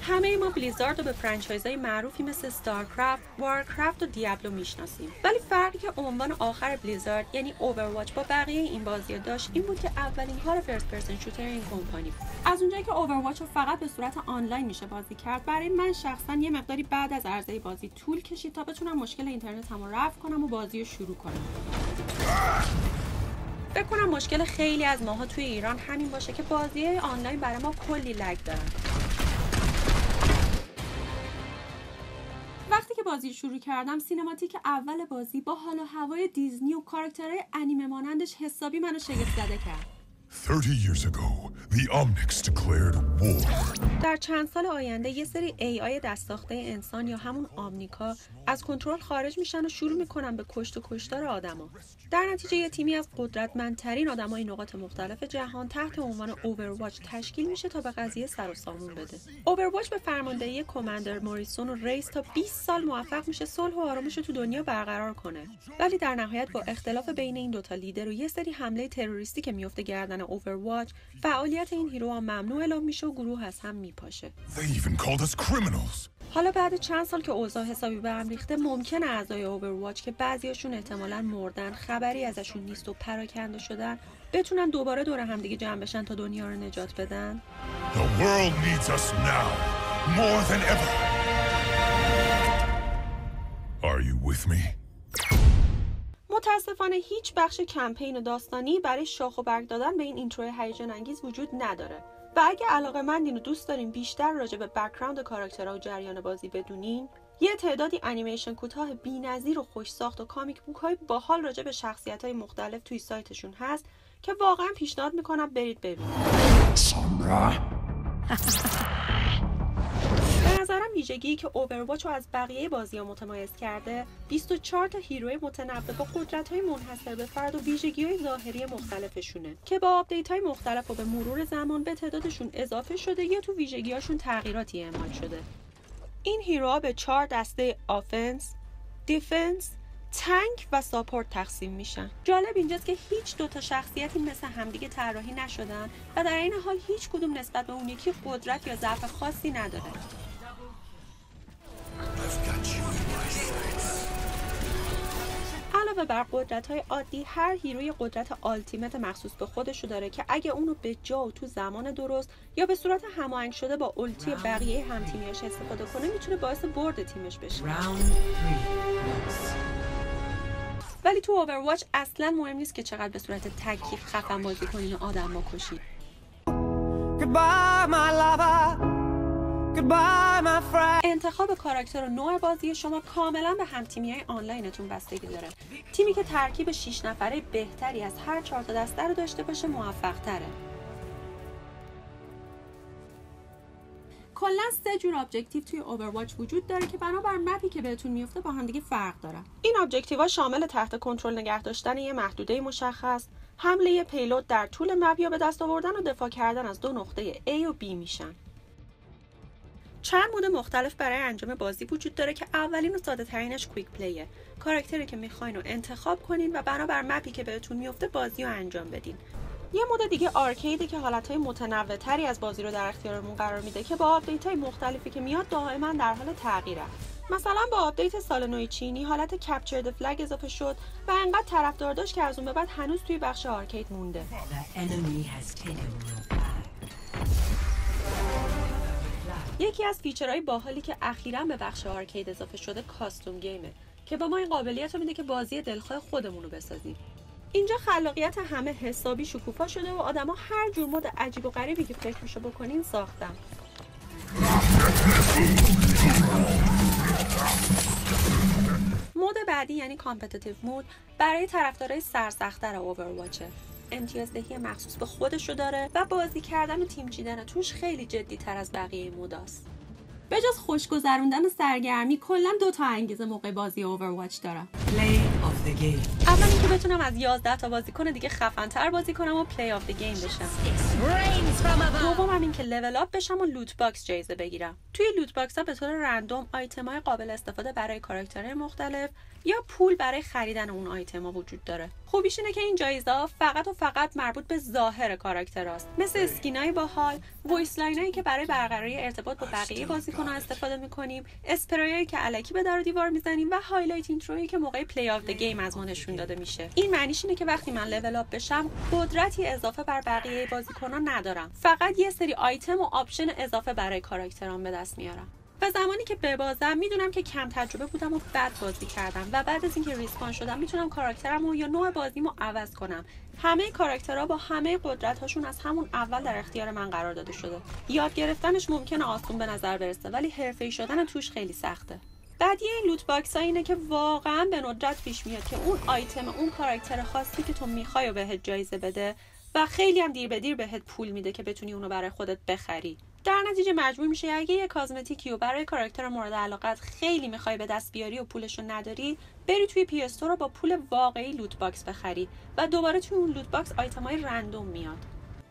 همه ما بلیزارد رو به فرانچایزهای معروفی مثل ستارکرافت، وارکرافت و دیابلو میشناسیم. ولی فرقی که عنوان آخر بلیزارد یعنی اوورواچ با بقیه این بازی‌ها داشت این بود که اولین کار فرست پرسن شوتر این کمپانی بود. از اونجایی که اوورواچ رو فقط به صورت آنلاین میشه بازی کرد، برای من شخصا یه مقداری بعد از عرضه بازی طول کشید تا بتونم مشکل اینترنتم رو رفع کنم و بازی رو شروع کنم. فکر کنم مشکل خیلی از ماها توی ایران همین باشه که بازی‌های آنلاین برای ما کلی لگ دارن. وقتی که بازی شروع کردم، سینماتیک اول بازی با حال و هوای دیزنی و کاراکترهای انیمه مانندش حسابی منو شگفت زده کرد. 30 years ago, the Omnics declared war. در چند سال آینده یه سری AI دست‌ساخته انسان یا همون آمنیکا از کنترل خارج میشن و شروع میکنن به کشت و کشتار آدما. در نتیجه یه تیمی از قدرتمندترین آدمای نقاط مختلف جهان تحت عنوان اوورواچ تشکیل میشه تا به قضیه سر و سامون بده. اوورواچ به فرماندهی کماندر موریسون و ریس تا 20 سال موفق میشه صلح و آرامش رو تو دنیا برقرار کنه. ولی در نهایت با اختلاف بین این دوتا لیدر و یه سری حمله تروریستی که میفته گردن اوورواچ، فعالیت این هیروها ممنوع اعلام میشه و گروه از هم میپاشه. حالا بعد چند سال که اوضاع حسابی به هم ریخته، ممکنه اعضای اوورواچ که بعضیاشون احتمالاً مردن، خبری ازشون نیست و پراکنده شدن، بتونن دوباره دور هم دیگه جمع بشن تا دنیا رو نجات بدن. The world needs us now more than ever. Are you with me? متاسفانه هیچ بخش کمپین و داستانی برای شاخ و برگ دادن به این اینترو هیجان انگیز وجود نداره. و اگه علاقه‌مندین و دوست دارین بیشتر راجع به بک‌گراند کاراکترها و جریان بازی بدونین، یه تعدادی انیمیشن کوتاه بی‌نظیر و خوش ساخت و کامیک بوک‌های باحال راجع به شخصیت‌های مختلف توی سایتشون هست که واقعا پیشنهاد میکنم برید ببینید. به نظرم ویژگی که اوورواچ رو از بقیه بازی‌ها متمایز کرده، 24 تا هیروی متنوع با قدرت‌های منحصر به فرد و ویژگی‌های ظاهری مختلفشونه که با آپدیت‌های مختلف و به مرور زمان به تعدادشون اضافه شده یا تو ویژگی‌هاشون تغییراتی اعمال شده. این هیروها به 4 دسته آفنس، دیفنس، تانک و ساپورت تقسیم میشن. جالب اینجاست که هیچ دوتا شخصیتی مثل همدیگه طراحی نشدن و در این حال هیچ کدوم نسبت به اون یکی قدرت یا ضعف خاصی نداره. علاوه بر قدرت‌های عادی، هر هیروی قدرت آلتیمت مخصوص به خودشو داره که اگه اونو به جا و تو زمان درست یا به صورت هماهنگ شده با التی بقیه هم‌تیمیاش استفاده کنه میتونه باعث برد تیمش بشه. ولی تو اوورواچ اصلا مهم نیست که چقدر به صورت تکیف خفن بازی کنین و آدم بکشید. انتخاب کاراکتر و نوع بازی شما کاملا به هم‌تیمی‌های آنلاینتون بستگی داره. تیمی که ترکیب 6 نفره بهتری از هر 4 تا دسته رو داشته باشه موفق‌تره. کلا 3 جور ابجکتیو توی اوورواچ وجود داره که بنابر مپی که بهتون میفته با هم دیگه فرق دارن. این ابجکتیوها شامل تحت کنترل نگه داشتن یه محدوده مشخص، حمله پیلوت در طول مپ یا به دست آوردن و دفاع کردن از 2 نقطه A و B میشن. چند مود مختلف برای انجام بازی وجود داره که اولین و ساده ترینش کویک پلیه. کاراکتری که میخواین رو انتخاب کنین و بنابر مپی که بهتون میفته بازی رو انجام بدین. یه مود دیگه آرکیده که حالتهای متنوع تری از بازی رو در اختیارمون قرار میده که با آپدیت‌های مختلفی که میاد دائما در حال تغییره. مثلا با آپدیت سال نو چینی حالت کپچر د فلگ اضافه شد و انقدر طرفدار داشت که از اون به بعد هنوز توی بخش آرکید مونده. یکی از فیچرهای باحالی که اخیراً به بخش آرکید اضافه شده کاستوم گیمه که با ما این قابلیت رو میده که بازی دلخواه خودمون رو بسازیم. اینجا خلاقیت همه حسابی شکوفا شده و آدما هر جور مود عجیب و غریبی که فکرشو بکنین ساختن. مود بعدی یعنی کامپتیتیو مود برای طرفدارای سرسخت‌تر اوورواچه. امتیازدهی مخصوص به خودشو داره و بازی کردن و تیم چیدن توش خیلی جدی تر از بقیه موداست. به جز خوش گذروندن و سرگرمی کلا 2 تا انگیزه موقع بازی اوورواچ داره. of the game. اول اینکه بتونم از 11 تا بازیکن دیگه خفن‌تر بازی کنم و پلی آف دی گیم بشم. دومم این که لول اپ بشم و لوت باکس جایزه بگیرم. توی لوت باکس ها به طور رندوم آیتم‌های قابل استفاده برای کاراکترهای مختلف یا پول برای خریدن اون آیتم‌ها وجود داره. خوبیش اینه که این جایزه‌ها فقط و فقط مربوط به ظاهر کاراکتراست. مثل اسکینای باحال، وایس لاینایی که برای برقراری ارتباط با بقیه بازیکن‌ها استفاده می‌کنیم، اسپریایی که الکی به در و دیوار می‌زنیم و هایلایت اینترویی که موقع پلی آف دی گیم از ما نشون داده میشه. این معنیش اینه که وقتی من لول اپ بشم، قدرتی اضافه بر بقیه بازیکن‌ها ندارم. فقط یه سری آیتم و آپشن اضافه برای کاراکترام به دست میارم. و زمانی که ببازم میدونم که کم تجربه بودم و بد بازی کردم و بعد از اینکه ریسپان شدم میتونم کاراکترمو یا نوع بازیمو عوض کنم. همه کاراکترها با همه قدرت‌هاشون از همون اول در اختیار من قرار داده شده. یاد گرفتنش ممکنه آسون به نظر برسه ولی حرفه‌ای شدن توش خیلی سخته. بعدی این لوت باکس ها اینه که واقعا به ندرت پیش میاد که اون آیتم اون کاراکتر خاصی که تو میخوای و بهت جایزه بده و خیلی هم دیر به دیر بهت پول میده که بتونی اونو برای خودت بخری. در نتیجه مجبور میشه اگه یه کازمتیکی رو برای کاراکتر مورد علاقت خیلی میخوای به دست بیاری و پولشو نداری، بری توی پی اس رو با پول واقعی لوت باکس بخری و دوباره توی اون لوت باکس آیتمای رندوم میاد.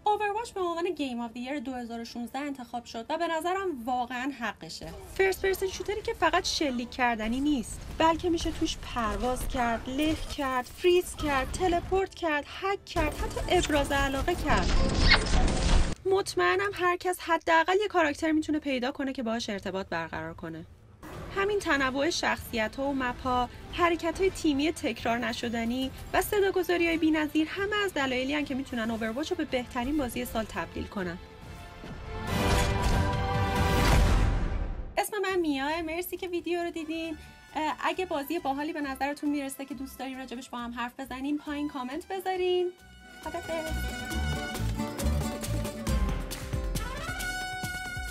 اوورواچ به عنوان گیم آف دی ایر 2016 انتخاب شد و به نظرم واقعا حقشه. فرست پرسن شوتری که فقط شلیک کردنی نیست، بلکه میشه توش پرواز کرد، له کرد، فریز کرد، تلپورت کرد، هک کرد، حتی ابراز علاقه کرد. مطمئنم هر کس حداقل یه کاراکتر میتونه پیدا کنه که باهاش ارتباط برقرار کنه. همین تنوع شخصیت‌ها و مپ‌ها، حرکت‌های تیمی تکرار نشدنی و صداگذاری‌های بی‌نظیر همه از دلایلی هستن که میتونن اوورواچ رو به بهترین بازی سال تبدیل کنن. اسم من میاه، مرسی که ویدیو رو دیدین. اگه بازی باحالی به نظرتون میرسه که دوست دارین راجبش با هم حرف بزنیم، پایین کامنت بذارین. خدافظ.